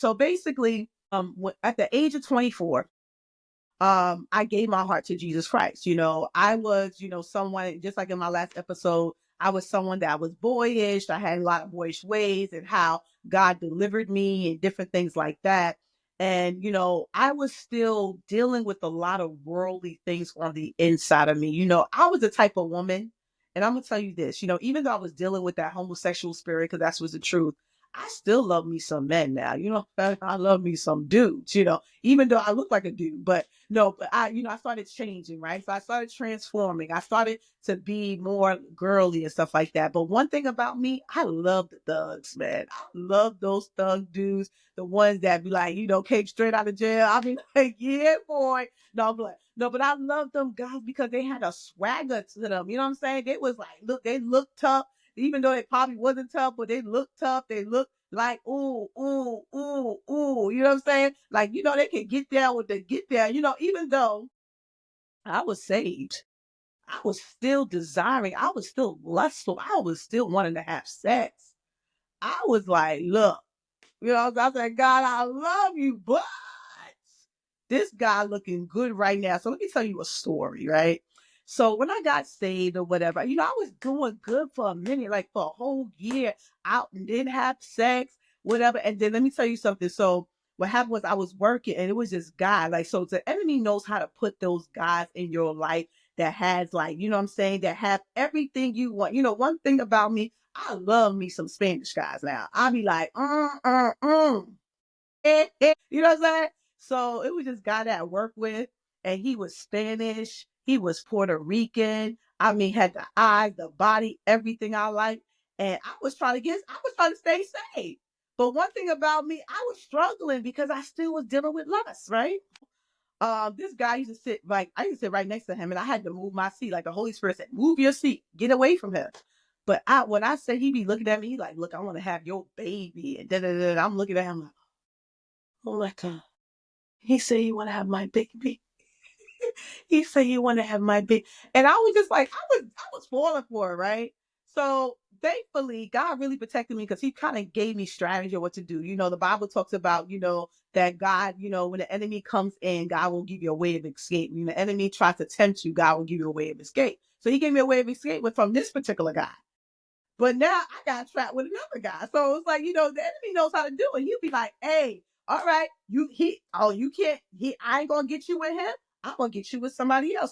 So basically, at the age of 24, I gave my heart to Jesus Christ. I was, someone, just like in my last episode, I was someone that was boyish. I had a lot of boyish ways and how God delivered me and different things like that. And, I was still dealing with a lot of worldly things on the inside of me. I was the type of woman, and I'm going to tell you this, even though I was dealing with that homosexual spirit, because that's was the truth, I still love me some men now. I love me some dudes, even though I look like a dude, but no, but I started changing, right? So I started transforming. I started to be more girly and stuff like that. But one thing about me, I love the thugs, man. I love those thug dudes, the ones that be like, came straight out of jail. I be like, yeah, boy. No, but no, but I love them guys because they had a swagger to them. You know what I'm saying? They was like, look, they looked tough, even though they probably wasn't tough, but they looked tough. They looked like, ooh, ooh, ooh, ooh. You know what I'm saying? Like, they can get there with the get there, even though I was saved, I was still desiring, I was still lustful, I was still wanting to have sex. I was like, look, I said, God, I love you, but this guy looking good right now. So let me tell you a story, right? So when I got saved or whatever, I was doing good for a minute, like for a whole year out and didn't have sex, whatever. And then let me tell you something. So what happened was I was working and it was this guy. Like, so the enemy knows how to put those guys in your life that has like, you know what I'm saying, that have everything you want. One thing about me, I love me some Spanish guys now. I'll be like, you know what I'm saying? So it was this guy that I worked with, and he was Spanish, he was Puerto Rican. I mean, had the eyes, the body, everything I like. And I was trying to stay safe. But one thing about me, I was struggling because I still was dealing with lust, right? This guy used to sit like I used to sit right next to him, and I had to move my seat. Like the Holy Spirit said, "Move your seat, get away from him." But when I said he be looking at me, he like, "Look, I want to have your baby," and da da da. I'm looking at him like, "Oh my God." He said he want to have my baby. He said he want to have my baby, and I was just like, I was falling for it, right? So thankfully, God really protected me because He kind of gave me strategy of what to do. The Bible talks about, that God, when the enemy comes in, God will give you a way of escape. When the enemy tries to tempt you, God will give you a way of escape. So He gave me a way of escape from this particular guy. But now I got trapped with another guy. So it's like, the enemy knows how to do it. He'll be like, hey, all right, you can't, I ain't gonna get you with him. I'm gonna get you with somebody else.